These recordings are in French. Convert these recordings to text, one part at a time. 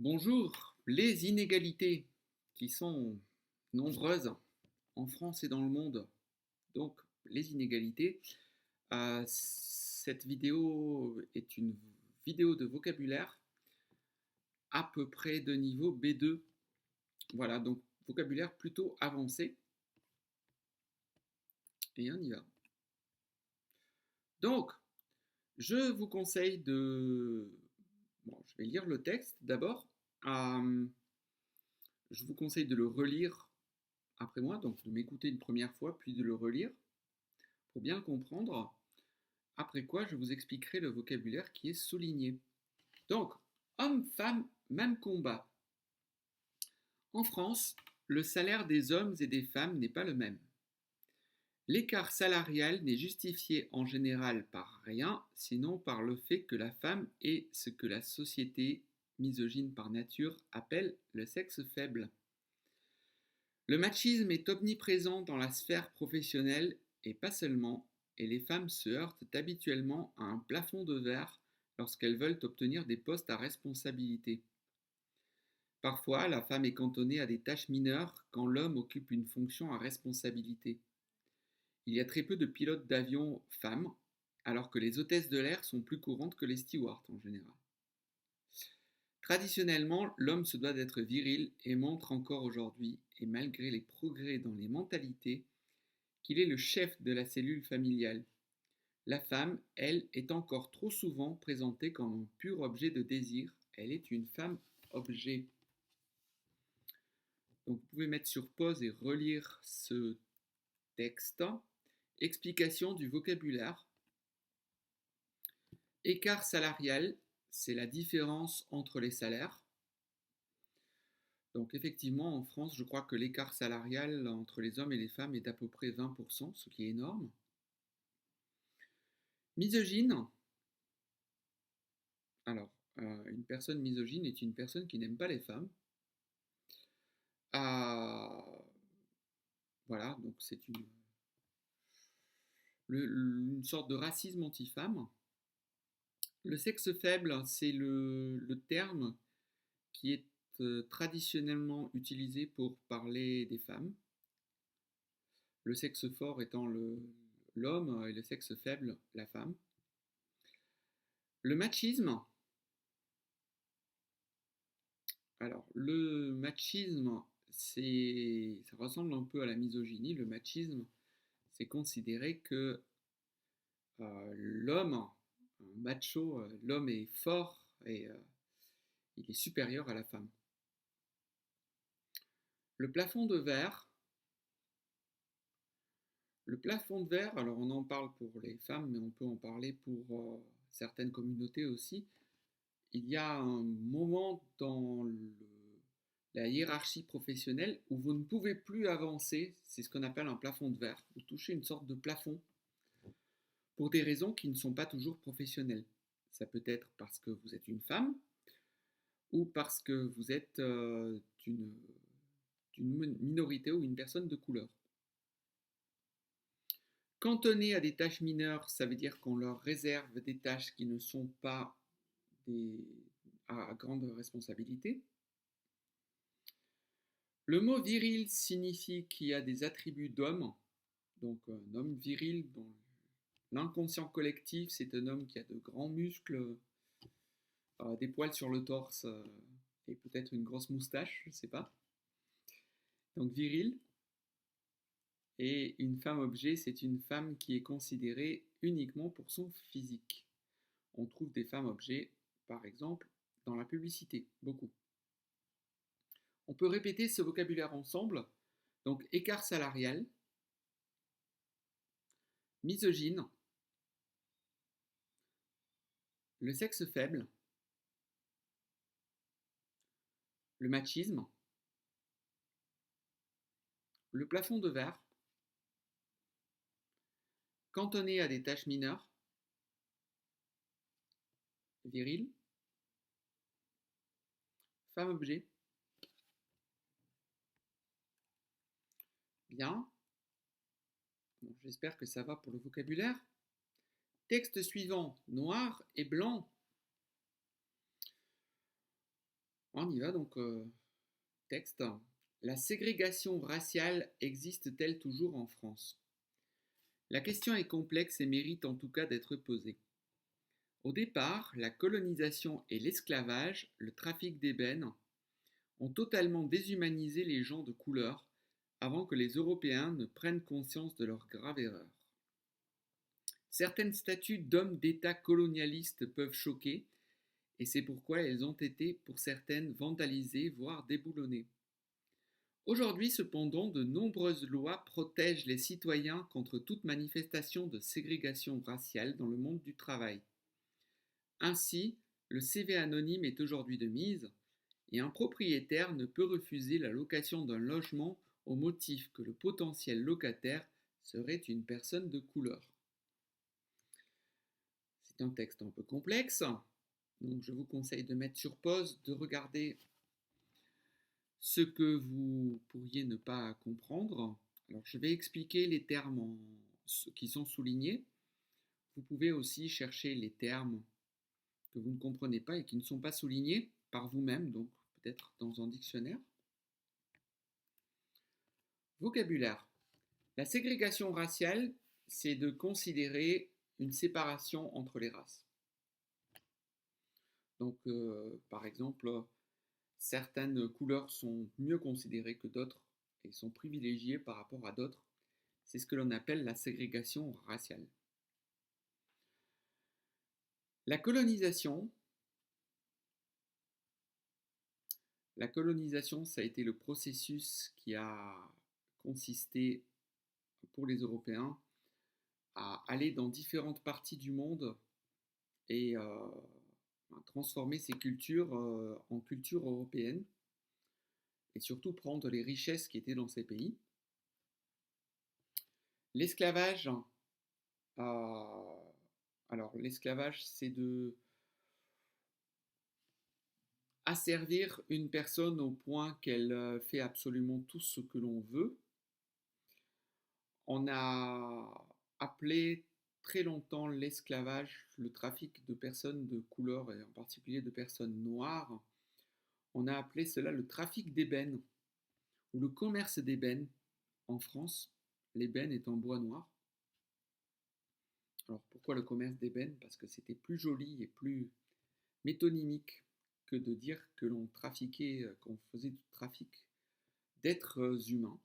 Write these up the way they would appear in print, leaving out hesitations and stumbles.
Bonjour, les inégalités qui sont nombreuses en France et dans le monde. Donc, les inégalités. Cette vidéo est une vidéo de vocabulaire à peu près de niveau B2. Voilà, donc vocabulaire plutôt avancé. Et on y va. Donc, je vous conseille de... Bon, je vais lire le texte d'abord. Je vous conseille de le relire après moi, donc de m'écouter une première fois, puis de le relire pour bien le comprendre. Après quoi, je vous expliquerai le vocabulaire qui est souligné. Donc, hommes, femmes, même combat. En France, le salaire des hommes et des femmes n'est pas le même. L'écart salarial n'est justifié en général par rien, sinon par le fait que la femme est ce que la société, misogyne par nature, appelle le sexe faible. Le machisme est omniprésent dans la sphère professionnelle et pas seulement, et les femmes se heurtent habituellement à un plafond de verre lorsqu'elles veulent obtenir des postes à responsabilité. Parfois, la femme est cantonnée à des tâches mineures quand l'homme occupe une fonction à responsabilité. Il y a très peu de pilotes d'avion femmes, alors que les hôtesses de l'air sont plus courantes que les stewards en général. Traditionnellement, l'homme se doit d'être viril et montre encore aujourd'hui, et malgré les progrès dans les mentalités, qu'il est le chef de la cellule familiale. La femme, elle, est encore trop souvent présentée comme un pur objet de désir. Elle est une femme objet. Donc vous pouvez mettre sur pause et relire ce texte. Explication du vocabulaire. Écart salarial, c'est la différence entre les salaires. Donc effectivement, en France, je crois que l'écart salarial entre les hommes et les femmes est d'à peu près 20%, ce qui est énorme. Misogyne. Alors, une personne misogyne est une personne qui n'aime pas les femmes. Voilà, donc c'est une sorte de racisme anti-femme. Le sexe faible, c'est le terme qui est traditionnellement utilisé pour parler des femmes. Le sexe fort étant l'homme et le sexe faible, la femme. Le machisme. Alors, le machisme, ça ressemble un peu à la misogynie. Le machisme, c'est considérer que l'homme, un macho, l'homme est fort et il est supérieur à la femme. Le plafond de verre. Le plafond de verre, alors on en parle pour les femmes, mais on peut en parler pour certaines communautés aussi. Il y a un moment dans la hiérarchie professionnelle où vous ne pouvez plus avancer, c'est ce qu'on appelle un plafond de verre. Vous touchez une sorte de plafond pour des raisons qui ne sont pas toujours professionnelles. Ça peut être parce que vous êtes une femme ou parce que vous êtes d'une minorité ou une personne de couleur. Cantonné à des tâches mineures, ça veut dire qu'on leur réserve des tâches qui ne sont pas à grande responsabilité. Le mot viril signifie qu'il y a des attributs d'homme. Donc un homme viril, dans l'inconscient collectif, c'est un homme qui a de grands muscles, des poils sur le torse et peut-être une grosse moustache, je ne sais pas. Donc viril. Et une femme objet, c'est une femme qui est considérée uniquement pour son physique. On trouve des femmes objets, par exemple, dans la publicité, beaucoup. On peut répéter ce vocabulaire ensemble. Donc écart salarial, misogyne, le sexe faible, le machisme, le plafond de verre, cantonné à des tâches mineures, viril, femme objet. Bien. Bon, j'espère que ça va pour le vocabulaire. Texte suivant, noir et blanc. On y va donc, texte. La ségrégation raciale existe-t-elle toujours en France? La question est complexe et mérite en tout cas d'être posée. Au départ, la colonisation et l'esclavage, le trafic d'ébène, ont totalement déshumanisé les gens de couleur avant que les Européens ne prennent conscience de leur grave erreur. Certaines statues d'hommes d'État colonialistes peuvent choquer, et c'est pourquoi elles ont été, pour certaines, vandalisées, voire déboulonnées. Aujourd'hui, cependant, de nombreuses lois protègent les citoyens contre toute manifestation de ségrégation raciale dans le monde du travail. Ainsi, le CV anonyme est aujourd'hui de mise, et un propriétaire ne peut refuser la location d'un logement au motif que le potentiel locataire serait une personne de couleur. C'est un texte un peu complexe, donc je vous conseille de mettre sur pause, de regarder ce que vous pourriez ne pas comprendre. Alors je vais expliquer les termes qui sont soulignés. Vous pouvez aussi chercher les termes que vous ne comprenez pas et qui ne sont pas soulignés par vous-même, donc peut-être dans un dictionnaire. Vocabulaire. La ségrégation raciale, c'est de considérer une séparation entre les races. Donc, par exemple, certaines couleurs sont mieux considérées que d'autres et sont privilégiées par rapport à d'autres. C'est ce que l'on appelle la ségrégation raciale. La colonisation, ça a été le processus qui a consisté pour les Européens à aller dans différentes parties du monde et transformer ces cultures en culture européenne et surtout prendre les richesses qui étaient dans ces pays. L'esclavage, alors l'esclavage, c'est de asservir une personne au point qu'elle fait absolument tout ce que l'on veut. On a appelé très longtemps l'esclavage le trafic de personnes de couleur et en particulier de personnes noires. On a appelé cela le trafic d'ébène ou le commerce d'ébène en France, l'ébène est en bois noir. Alors pourquoi le commerce d'ébène? Parce que c'était plus joli et plus métonymique que de dire que l'on trafiquait, qu'on faisait du trafic d'êtres humains.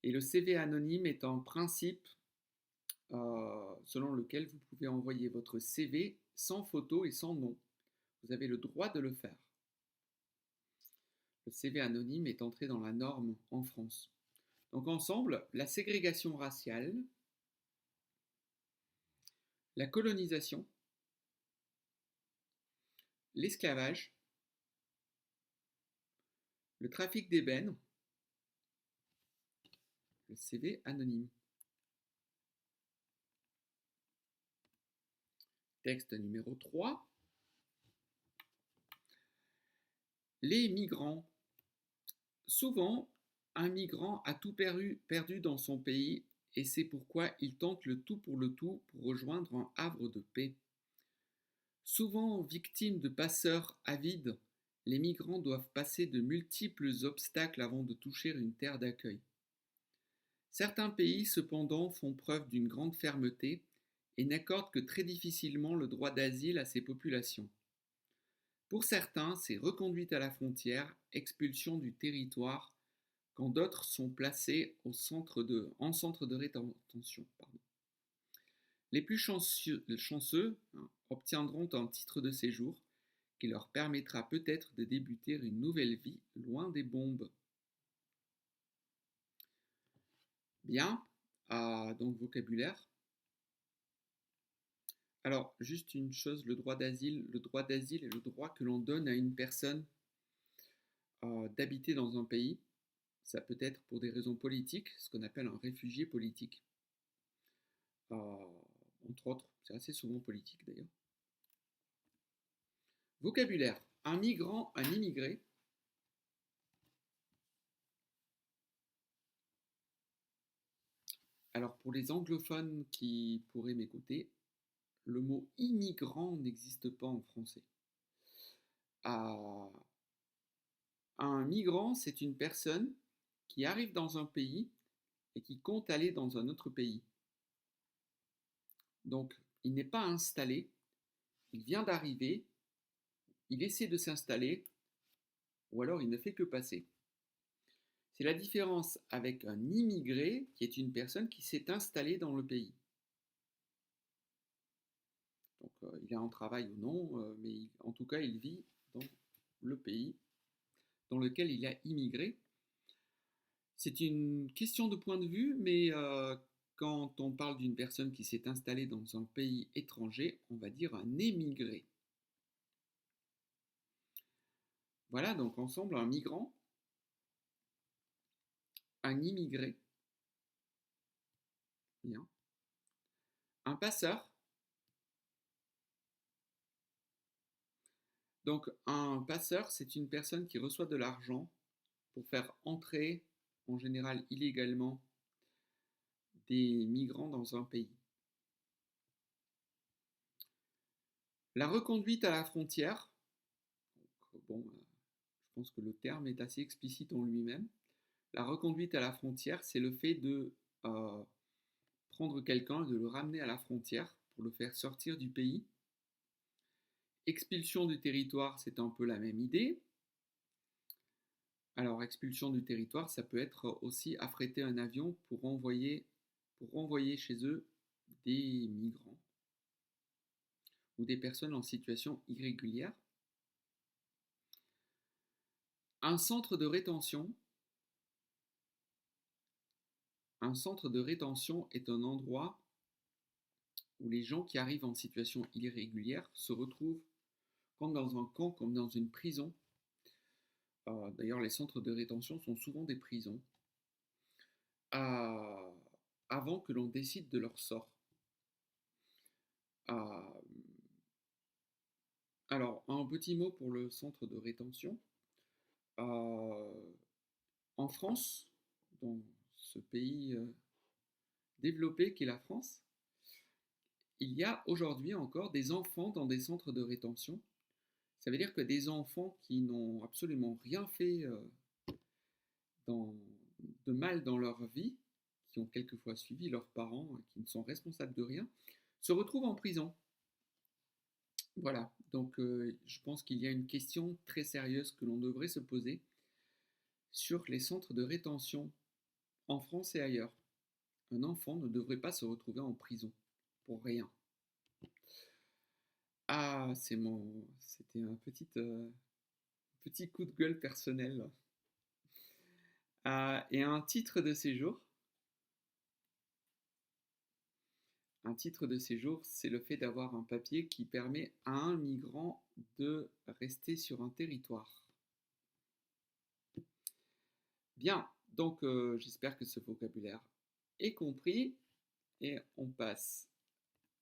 Et le CV anonyme est un principe selon lequel vous pouvez envoyer votre CV sans photo et sans nom. Vous avez le droit de le faire. Le CV anonyme est entré dans la norme en France. Donc ensemble, la ségrégation raciale, la colonisation, l'esclavage, le trafic d'ébène, le CV anonyme. Texte numéro 3. Les migrants. Souvent, un migrant a tout perdu dans son pays et c'est pourquoi il tente le tout pour rejoindre un havre de paix. Souvent victimes de passeurs avides, les migrants doivent passer de multiples obstacles avant de toucher une terre d'accueil. Certains pays, cependant, font preuve d'une grande fermeté et n'accordent que très difficilement le droit d'asile à ces populations. Pour certains, c'est reconduite à la frontière, expulsion du territoire, quand d'autres sont placés en centre de rétention. Les plus chanceux obtiendront un titre de séjour qui leur permettra peut-être de débuter une nouvelle vie loin des bombes. Bien, donc vocabulaire. Alors, juste une chose, le droit d'asile est le droit que l'on donne à une personne d'habiter dans un pays. Ça peut être pour des raisons politiques, ce qu'on appelle un réfugié politique. Entre autres, c'est assez souvent politique d'ailleurs. Vocabulaire. Un migrant, un immigré. Alors pour les anglophones qui pourraient m'écouter, le mot immigrant n'existe pas en français. À un migrant, c'est une personne qui arrive dans un pays et qui compte aller dans un autre pays. Donc, il n'est pas installé, il vient d'arriver, il essaie de s'installer, ou alors il ne fait que passer. C'est la différence avec un immigré, qui est une personne qui s'est installée dans le pays. Donc, il est en travail ou non, mais en tout cas, il vit dans le pays dans lequel il a immigré. C'est une question de point de vue, mais quand on parle d'une personne qui s'est installée dans un pays étranger, on va dire un émigré. Voilà, donc ensemble, un migrant, un immigré, bien, un passeur. Donc un passeur, c'est une personne qui reçoit de l'argent pour faire entrer, en général illégalement, des migrants dans un pays. La reconduite à la frontière, donc, bon, je pense que le terme est assez explicite en lui-même. La reconduite à la frontière, c'est le fait de prendre quelqu'un et de le ramener à la frontière pour le faire sortir du pays. Expulsion du territoire, c'est un peu la même idée. Alors, expulsion du territoire, ça peut être aussi affréter un avion pour renvoyer chez eux des migrants ou des personnes en situation irrégulière. Un centre de rétention. Un centre de rétention est un endroit où les gens qui arrivent en situation irrégulière se retrouvent comme dans un camp, comme dans une prison. D'ailleurs, les centres de rétention sont souvent des prisons, euh, avant que l'on décide de leur sort. Euh, alors, un petit mot pour le centre de rétention. En France, dans ce pays développé qu'est la France, il y a aujourd'hui encore des enfants dans des centres de rétention. Ça veut dire que des enfants qui n'ont absolument rien fait de mal dans leur vie, qui ont quelquefois suivi leurs parents, qui ne sont responsables de rien, se retrouvent en prison. Voilà, donc je pense qu'il y a une question très sérieuse que l'on devrait se poser sur les centres de rétention en France et ailleurs. Un enfant ne devrait pas se retrouver en prison pour rien. Ah, c'était un petit coup de gueule personnel. Et un titre de séjour. Un titre de séjour, c'est le fait d'avoir un papier qui permet à un migrant de rester sur un territoire. Bien, donc j'espère que ce vocabulaire est compris et on passe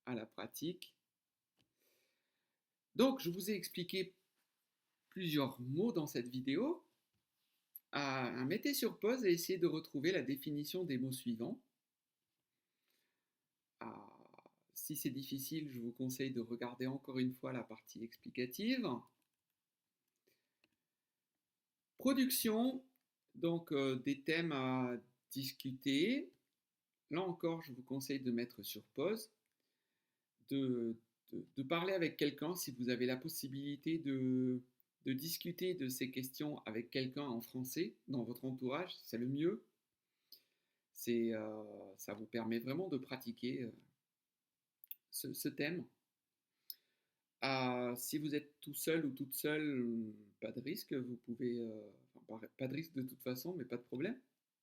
à la pratique. Donc, je vous ai expliqué plusieurs mots dans cette vidéo. Mettez sur pause et essayez de retrouver la définition des mots suivants. Si c'est difficile, je vous conseille de regarder encore une fois la partie explicative. Production, donc des thèmes à discuter. Là encore, je vous conseille de mettre sur pause, de parler avec quelqu'un si vous avez la possibilité de discuter de ces questions avec quelqu'un en français dans votre entourage, c'est le mieux. Ça vous permet vraiment de pratiquer ce thème. Si vous êtes tout seul ou toute seule, pas de risque, vous pouvez, pas de risque de toute façon, mais pas de problème,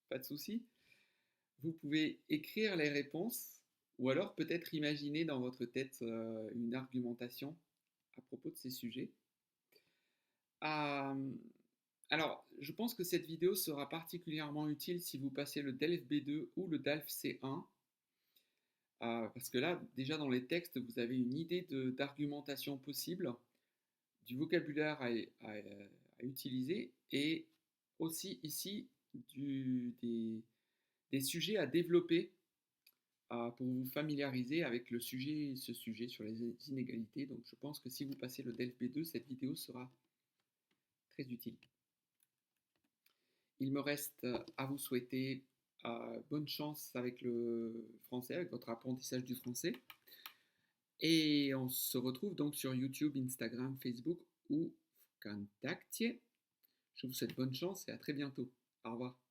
pas de souci. Vous pouvez écrire les réponses ou alors peut-être imaginer dans votre tête une argumentation à propos de ces sujets. Alors, je pense que cette vidéo sera particulièrement utile si vous passez le DELF B2 ou le DALF C1. Parce que là, déjà dans les textes, vous avez une idée d'argumentation possible, du vocabulaire à utiliser et aussi ici des sujets à développer pour vous familiariser avec ce sujet sur les inégalités. Donc je pense que si vous passez le DELF B2, cette vidéo sera très utile. Il me reste à vous souhaiter bonne chance avec le français, avec votre apprentissage du français. Et on se retrouve donc sur YouTube, Instagram, Facebook ou Contactier. Je vous souhaite bonne chance et à très bientôt. Au revoir.